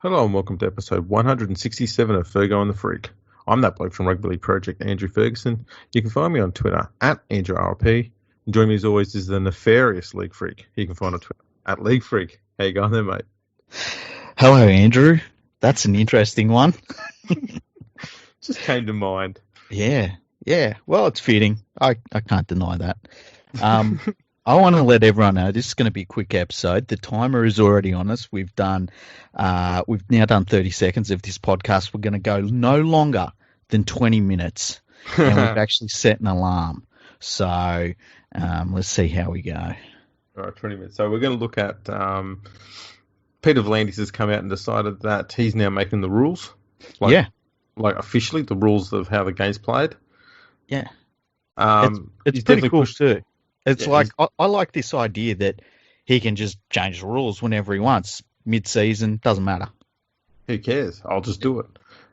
Hello and welcome to episode 167 of Fergo and the Freak. I'm that bloke from Rugby League Project, Andrew Ferguson. You can find me on Twitter at AndrewRP. And joining me as always is the nefarious League Freak. You can find on Twitter at League Freak. How you going there, mate? Hello, Andrew. That's an interesting one. Just came to mind. Yeah. Well, it's fitting. I can't deny that. I want to let everyone know this is going to be a quick episode. The timer is already on us. We've now done 30 seconds of this podcast. We're going to go no longer than 20 minutes, and we've actually set an alarm. So let's see how we go. All right, 20 minutes. So we're going to look at Peter V'landys has come out and decided that he's now making the rules. Like officially the rules of how the game's played. Yeah. It's pretty cool too. It's I like this idea that he can just change the rules whenever he wants. Mid-season, doesn't matter. Who cares? I'll just do it.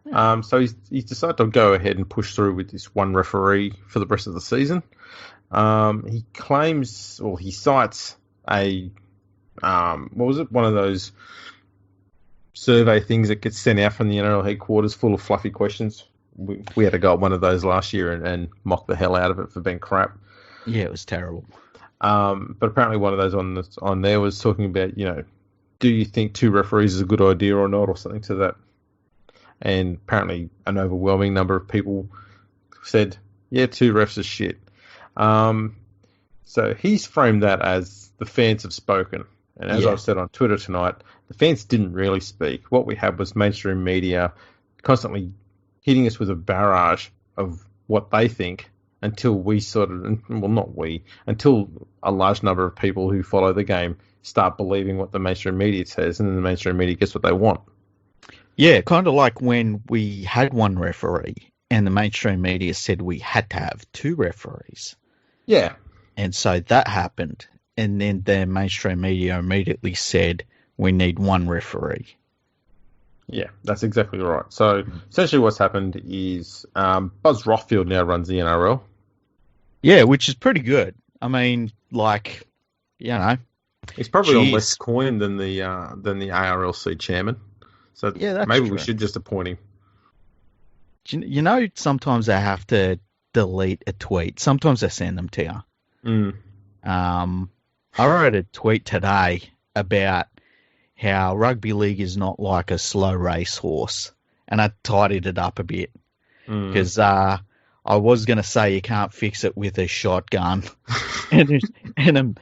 Yeah. So he's decided to go ahead and push through with this one referee for the rest of the season. He claims, or he cites one of those survey things that gets sent out from the NRL headquarters full of fluffy questions. We had to go at one of those last year and mock the hell out of it for being crap. Yeah, it was terrible. But apparently one of those on there was talking about, do you think two referees is a good idea or not, or something to that. And apparently an overwhelming number of people said, yeah, two refs is shit. So he's framed that as the fans have spoken. And as I've said on Twitter tonight, the fans didn't really speak. What we had was mainstream media constantly hitting us with a barrage of what they think, until until a large number of people who follow the game start believing what the mainstream media says, and then the mainstream media gets what they want. Yeah, kind of like when we had one referee and the mainstream media said we had to have two referees. Yeah. And so that happened. And then the mainstream media immediately said we need one referee. Yeah, that's exactly right. So essentially what's happened is Buzz Rothfield now runs the NRL. Yeah, which is pretty good. I mean, he's probably on less coin than the ARL chairman. So maybe we should just appoint him. Sometimes I have to delete a tweet. Sometimes I send them to you. I wrote a tweet today about how rugby league is not like a slow racehorse, and I tidied it up a bit because I was going to say you can't fix it with a shotgun and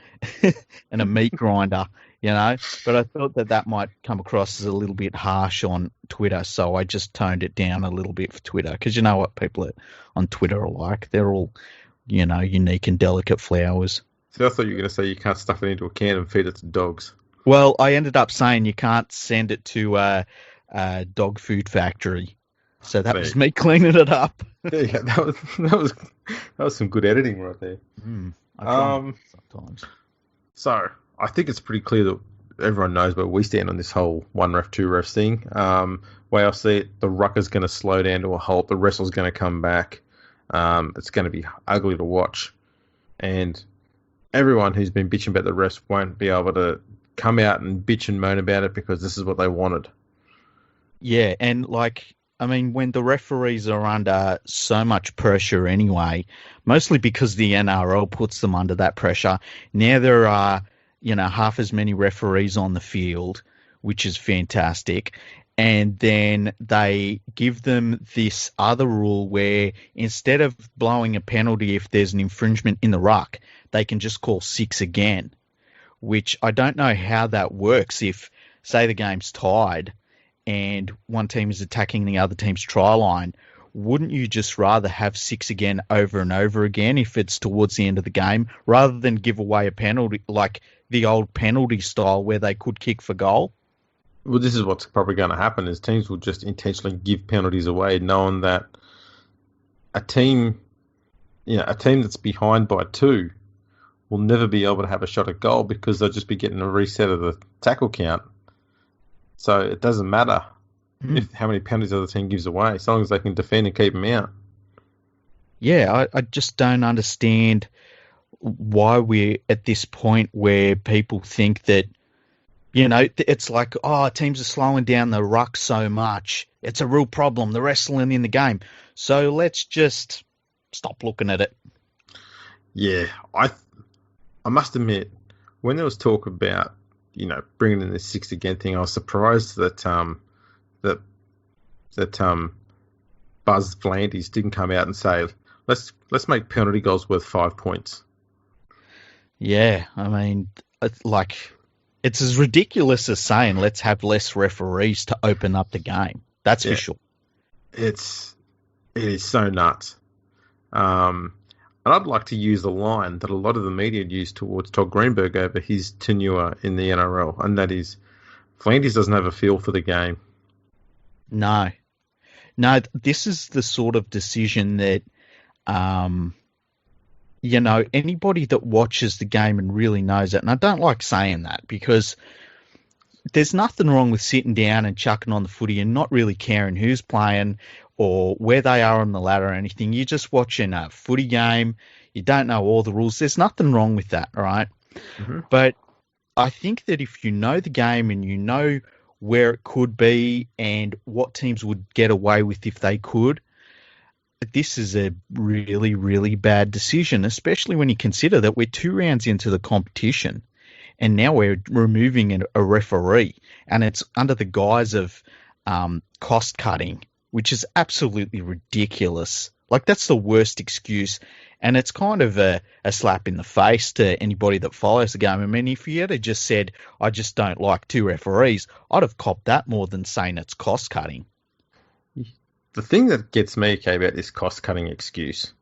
a meat grinder, but I thought that might come across as a little bit harsh on Twitter, so I just toned it down a little bit for Twitter, because you know what people on Twitter are like. They're all, unique and delicate flowers. So I thought you were going to say you can't stuff it into a can and feed it to dogs. Well, I ended up saying you can't send it to a dog food factory. So that was me cleaning it up. Yeah, that was some good editing right there. I try sometimes. So I think it's pretty clear that everyone knows where we stand on this whole one ref, two refs thing. Way I see it, the rucker's going to slow down to a halt. The wrestle's going to come back. It's going to be ugly to watch, and everyone who's been bitching about the refs won't be able to come out and bitch and moan about it because this is what they wanted. Yeah, and when the referees are under so much pressure anyway, mostly because the NRL puts them under that pressure, now there are, half as many referees on the field, which is fantastic. And then they give them this other rule where instead of blowing a penalty if there's an infringement in the ruck, they can just call 6 again, which I don't know how that works if, say, the game's tied and one team is attacking the other team's try line. Wouldn't you just rather have 6 again over and over again if it's towards the end of the game, rather than give away a penalty like the old penalty style where they could kick for goal? Well, this is what's probably going to happen, is teams will just intentionally give penalties away, knowing that a team that's behind by 2 will never be able to have a shot at goal because they'll just be getting a reset of the tackle count. So it doesn't matter how many penalties the other team gives away, as long as they can defend and keep them out. Yeah, I just don't understand why we're at this point where people think that It's like, oh, teams are slowing down the ruck so much. It's a real problem. The wrestling in the game. So let's just stop looking at it. Yeah, I must admit, when there was talk about bringing in this 6 again thing, I was surprised that Buzz V'landys didn't come out and say let's make penalty goals worth 5 points. Yeah, I mean, it's as ridiculous as saying let's have less referees to open up the game. That's for sure. It is so nuts. And I'd like to use the line that a lot of the media used towards Todd Greenberg over his tenure in the NRL, and that is, V'landys doesn't have a feel for the game. No, this is the sort of decision that, anybody that watches the game and really knows it, and I don't like saying that because there's nothing wrong with sitting down and chucking on the footy and not really caring who's playing or where they are on the ladder or anything. You're just watching a footy game. You don't know all the rules. There's nothing wrong with that, right? Mm-hmm. But I think that if you know the game and you know where it could be and what teams would get away with if they could, this is a really, really bad decision, especially when you consider that we're 2 rounds into the competition and now we're removing a referee, and it's under the guise of cost cutting, which is absolutely ridiculous. Like, that's the worst excuse, and it's kind of a slap in the face to anybody that follows the game. I mean, if you had just said, I just don't like 2 referees, I'd have copped that more than saying it's cost cutting. The thing that gets me, okay, about this cost cutting excuse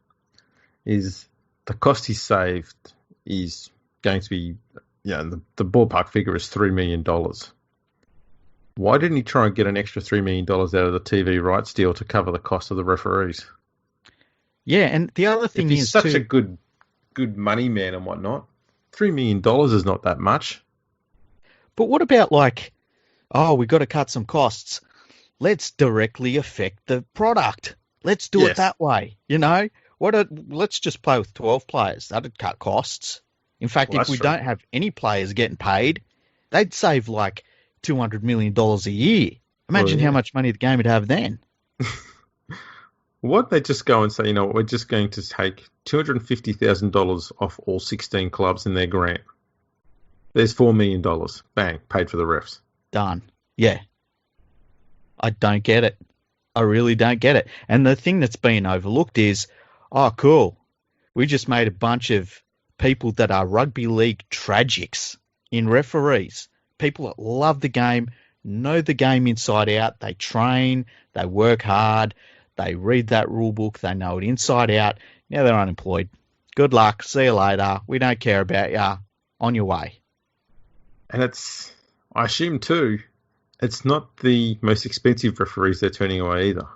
is the cost he saved is going to be, the ballpark figure is $3 million. Why didn't he try and get an extra $3 million out of the TV rights deal to cover the cost of the referees? Yeah, and the other thing if he's is such a good money man and whatnot, $3 million is not that much. But what about we've got to cut some costs. Let's directly affect the product. Let's do it that way. Let's just play with 12 players. That'd cut costs. In fact, if we don't have any players getting paid, they'd save $200 million a year. Imagine how much money the game would have then. What they just go and say, we're just going to take $250,000 off all 16 clubs in their grant. There's $4 million. Bang, paid for the refs. Done. Yeah. I don't get it. I really don't get it. And the thing that's being overlooked is, oh, cool. We just made a bunch of people that are rugby league tragics in referees. People that love the game, know the game inside out. They train, they work hard, they read that rule book, they know it inside out. Now they're unemployed. Good luck. See you later. We don't care about you. On your way. And I assume too, it's not the most expensive referees they're turning away either.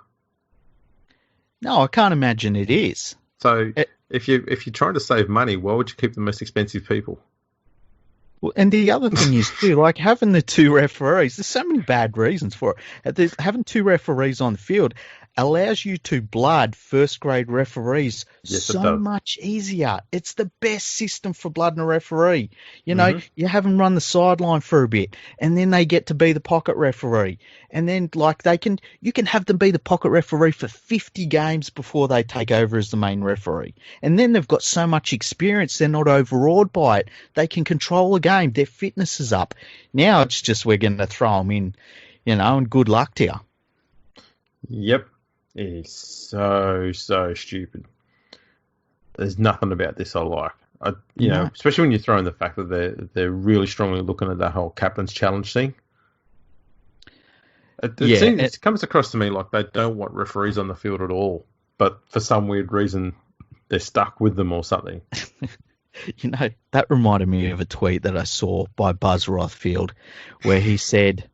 No, I can't imagine it is. So if you're trying to save money, why would you keep the most expensive people? Well, and the other thing is too, having the 2 referees, there's so many bad reasons for it. Having 2 referees on the field allows you to blood first-grade referees so much easier. It's the best system for blooding a referee. You have them run the sideline for a bit, and then they get to be the pocket referee. And then, you can have them be the pocket referee for 50 games before they take over as the main referee. And then they've got so much experience, they're not overawed by it. They can control the game. Their fitness is up. Now it's just we're going to throw them in, and good luck to you. Yep. It is so stupid. There's nothing about this I like. Especially when you throw in the fact that they're really strongly looking at that whole captain's challenge thing. It comes across to me like they don't want referees on the field at all, but for some weird reason they're stuck with them or something. That reminded me of a tweet that I saw by Buzz Rothfield where he said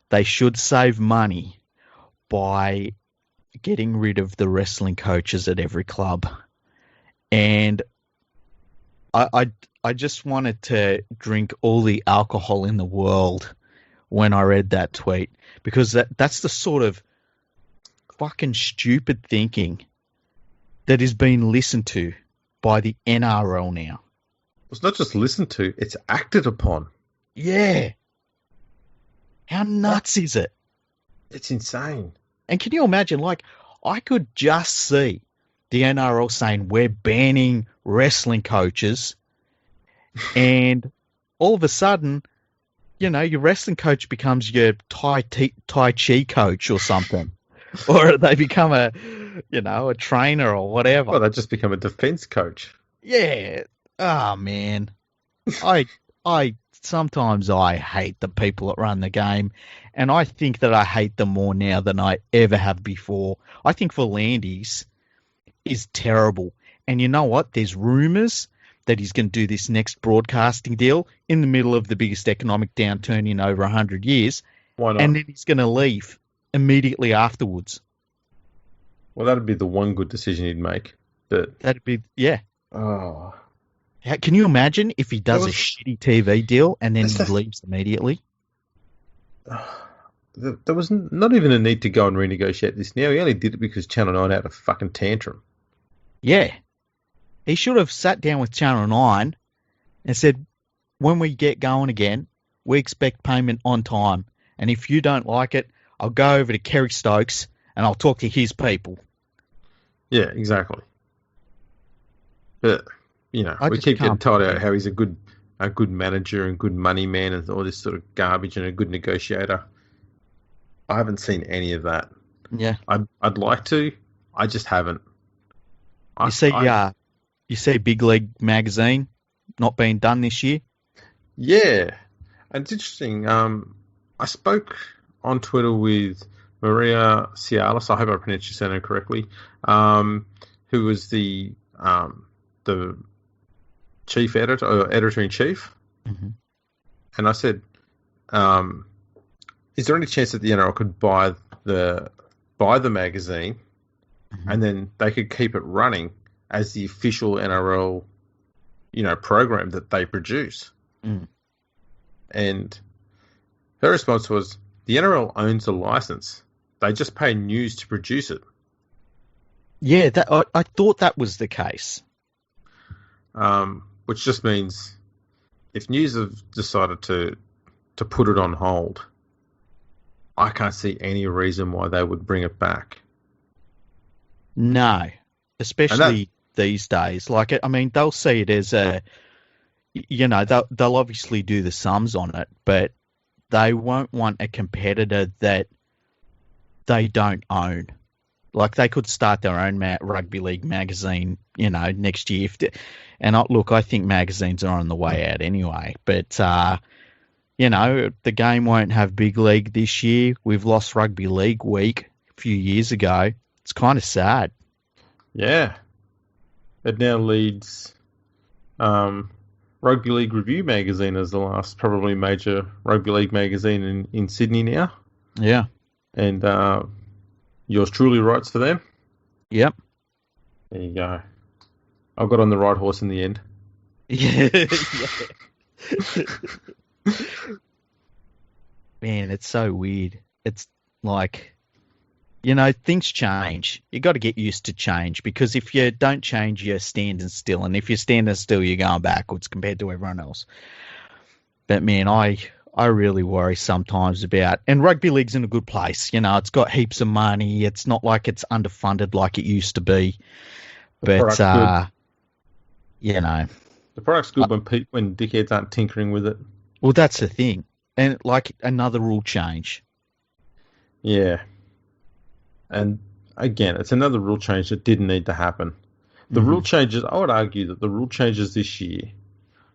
they should save money by getting rid of the wrestling coaches at every club. And I just wanted to drink all the alcohol in the world when I read that tweet, because that's the sort of fucking stupid thinking that is being listened to by the NRL now. It's not just listened to, it's acted upon. Yeah. How nuts is it? It's insane. And can you imagine, like, I could just see the NRL saying we're banning wrestling coaches, and all of a sudden, your wrestling coach becomes your Tai Chi coach or something, or they become a trainer or whatever. Well, they just become a defense coach. Yeah. Oh man, I sometimes I hate the people that run the game, and I think that I hate them more now than I ever have before. I think V'landys is terrible, and you know what? There's rumours that he's going to do this next broadcasting deal in the middle of the biggest economic downturn in over 100 years. Why not? And then he's going to leave immediately afterwards. Well, that'd be the one good decision he'd make. That'd be, yeah. Oh. Can you imagine if he does a shitty TV deal and then he leaves immediately? There was not even a need to go and renegotiate this now. He only did it because Channel 9 had a fucking tantrum. Yeah. He should have sat down with Channel 9 and said, when we get going again, we expect payment on time. And if you don't like it, I'll go over to Kerry Stokes and I'll talk to his people. Yeah, exactly. But, we keep getting told out how he's a good manager and good money man and all this sort of garbage and a good negotiator. I haven't seen any of that. Yeah. I'd like to. I just haven't. You see Big League magazine not being done this year? Yeah. And it's interesting. I spoke on Twitter with Maria Cialis, I hope I pronounced your surname correctly, who was the chief editor, or editor-in-chief. Mm-hmm. And I said, is there any chance that the NRL could buy the magazine, mm-hmm. and then they could keep it running as the official NRL, program that they produce? Mm. And her response was, the NRL owns the license. They just pay News to produce it. Yeah, I thought that was the case. Which just means if News have decided to put it on hold, I can't see any reason why they would bring it back. No, especially these days. Like, I mean, they'll see it as they'll obviously do the sums on it, but they won't want a competitor that they don't own. Like, they could start their own rugby league magazine, next year. I think magazines are on the way out anyway. But, the game won't have big league this year. We've lost rugby league week a few years ago. It's kind of sad. Yeah. It now leads Rugby League Review magazine as the last probably major rugby league magazine in Sydney now. Yeah. And yours truly writes for them. Yep. There you go. I got on the right horse in the end. Yeah. Man, it's so weird. It's like, things change. You got to get used to change, because if you don't change, you're standing still. And if you're standing still, you're going backwards compared to everyone else. But man, I really worry sometimes about, and rugby league's in a good place. It's got heaps of money. It's not like it's underfunded like it used to be. But, the product's good when dickheads aren't tinkering with it. Well, that's the thing. And like another rule change. Yeah. And again, it's another rule change that didn't need to happen. The rule changes, I would argue that the rule changes this year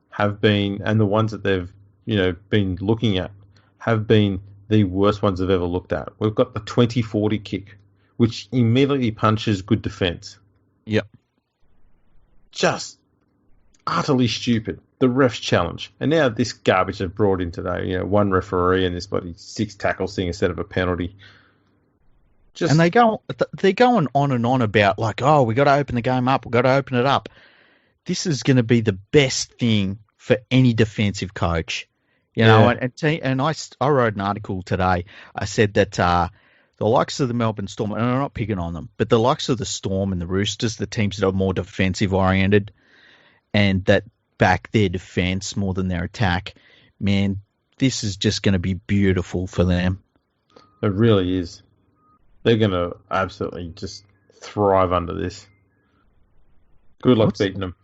have been, and the ones that they've, been looking at, have been the worst ones they've ever looked at. We've got the 20-40 kick, which immediately punches good defence. Yep. Just utterly stupid. The ref's challenge. And now this garbage they've brought in today, one referee and this bloody 6 tackles thing instead of a penalty. And they're going on and on about, like, oh, we got to open the game up. We've got to open it up. This is going to be the best thing for any defensive coach. And I wrote an article today. I said that the likes of the Melbourne Storm, and I'm not picking on them, but the likes of the Storm and the Roosters, the teams that are more defensive oriented and that back their defense more than their attack, man, this is just going to be beautiful for them. It really is. They're going to absolutely just thrive under this. Good luck beating them.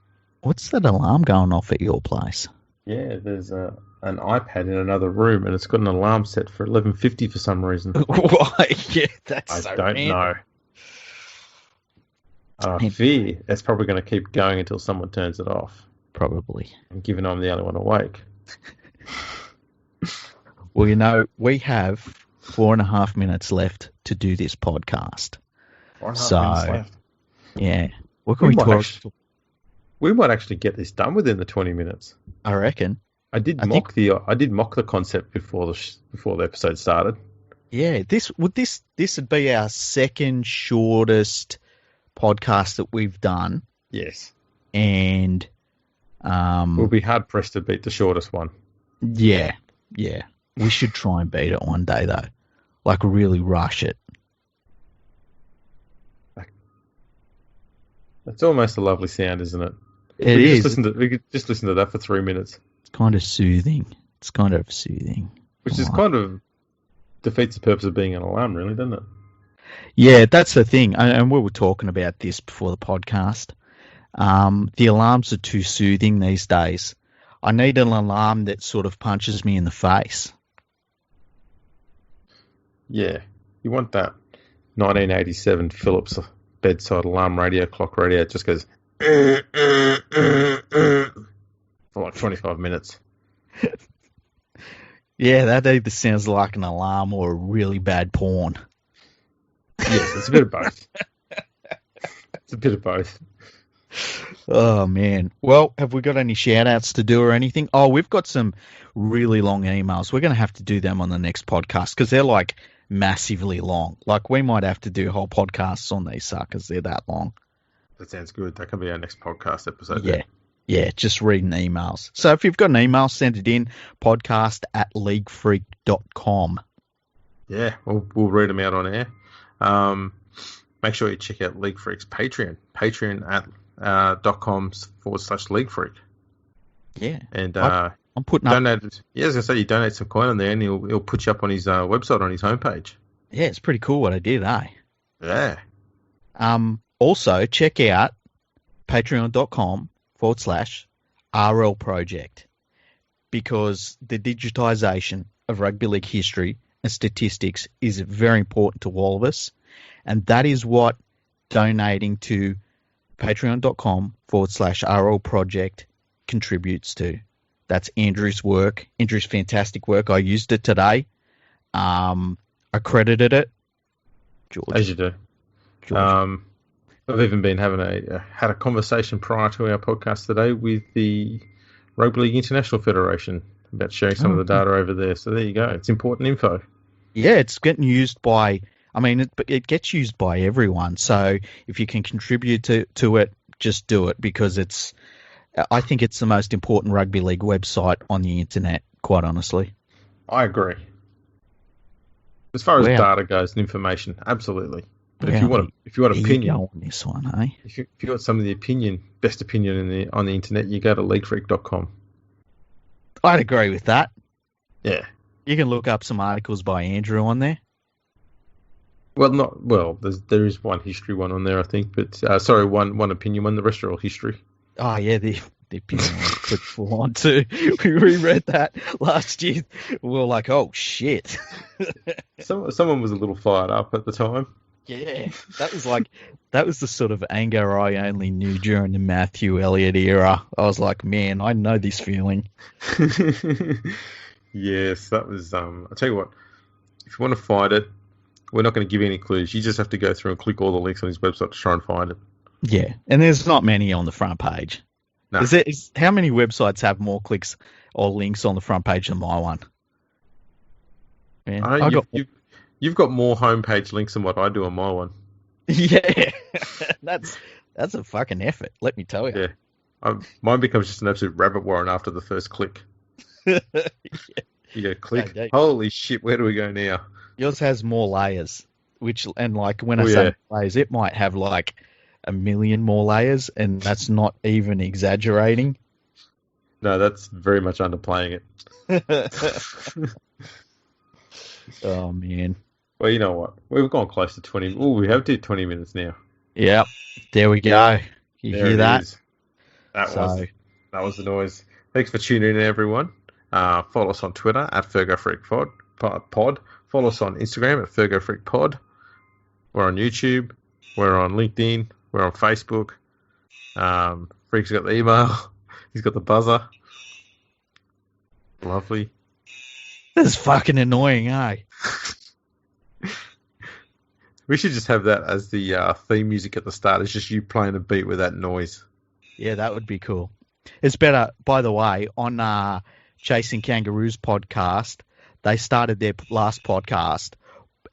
What's that alarm going off at your place? Yeah, there's an iPad in another room, and it's got an alarm set for 11:50 for some reason. Why? Yeah, that's I so don't random. know. I fear it's probably going to keep going until someone turns it off. Probably. And given I'm the only one awake. Well, you know, we have 4.5 minutes left to do this podcast. 4.5 minutes left. Yeah. What can we talk? We might actually get this done within the 20 minutes. I reckon. I did mock the concept before the episode started. Yeah, this would be our second shortest podcast that we've done. Yes. And we'll be hard pressed to beat the shortest one. Yeah. We should try and beat it one day though. Like really rush it. That's almost a lovely sound, isn't it? It is. We could just listen to that for 3 minutes. It's kind of soothing. Which is kind of defeats the purpose of being an alarm, really, doesn't it? Yeah, that's the thing. And we were talking about this before the podcast. The alarms are too soothing these days. I need an alarm that sort of punches me in the face. Yeah. You want that 1987 Philips bedside alarm radio, clock radio. It just goes for like 25 minutes. Yeah, that either sounds like an alarm or a really bad porn. Yes, it's a bit of both. It's a bit of both. Oh, man. Well, have we got any shout-outs to do or anything? Oh, we've got some really long emails. We're going to have to do them on the next podcast because they're, like, massively long. Like, we might have to do whole podcasts on these suckers. They're that long. That sounds good. That can be our next podcast episode. Yeah. Then. Yeah, just reading emails. So if you've got an email, send it in, podcast@leaguefreak.com. Yeah, we'll read them out on air. Make sure you check out League Freak's Patreon. Patreon.com/LeagueFreak. Yeah. And I'm putting up... I was going to say, you donate some coin on there and he'll put you up on his website, on his homepage. Yeah, it's pretty cool what I did, eh? Yeah. Also, check out patreon.com/ARL Project, because the digitization of rugby league history and statistics is very important to all of us. And that is what donating to patreon.com/ARL Project contributes to. That's Andrew's work, Andrew's fantastic work. I used it today. I credited it. George. As you do. George. I've even been had a conversation prior to our podcast today with the Rugby League International Federation about sharing some of the data over there. So there you go. It's important info. Yeah, it's getting used by... I mean, it gets used by everyone. So if you can contribute to it, just do it, because I think it's the most important rugby league website on the internet, quite honestly. I agree. As far as data goes and information, absolutely. But if you want opinion on this one, eh? If you want some of the best opinion on the internet, you go to leaguefreak.com. I'd agree with that. Yeah. You can look up some articles by Andrew on there. There is one history one on there, I think, but one opinion one. The rest are all history. Oh yeah, the opinion one's pretty full on too. We reread that last year. We were like, oh shit. Someone was a little fired up at the time. Yeah, that was the sort of anger I only knew during the Matthew Elliott era. I was like, man, I know this feeling. Yes, that was. I'll tell you what. If you want to find it, we're not going to give you any clues. You just have to go through and click all the links on his website to try and find it. Yeah, and there's not many on the front page. No. How many websites have more clicks or links on the front page than my one? Man, you've got more homepage links than what I do on my one. Yeah, that's a fucking effort, let me tell you. Yeah, mine becomes just an absolute rabbit warren after the first click. Yeah. You go click. Okay. Holy shit, where do we go now? Yours has more layers, when I say layers, it might have like 1 million more layers, and that's not even exaggerating. No, that's very much underplaying it. Oh, man. Well, you know what? We've gone close to 20. Oh, we have did 20 minutes now. Yep. There we go. You There hear it that? is. That So, was the noise. Thanks for tuning in, everyone. Follow us on Twitter at FergoFreakPod. Follow us on Instagram at FergoFreakPod. We're on YouTube. We're on LinkedIn. We're on Facebook. Freak's got the email. He's got the buzzer. Lovely. that's fucking annoying, eh? We should just have that as the theme music at the start. It's just you playing a beat with that noise. Yeah, that would be cool. It's better, by the way, on Chasing Kangaroos podcast, they started their last podcast,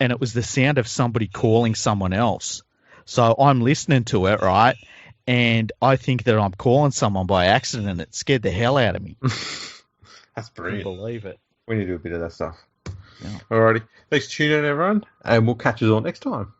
and it was the sound of somebody calling someone else. So I'm listening to it, right? And I think that I'm calling someone by accident, and it scared the hell out of me. That's I brilliant. couldn't believe it. We need to do a bit of that stuff. Yeah. Alrighty. Thanks for tuning in, everyone, and we'll catch you all next time.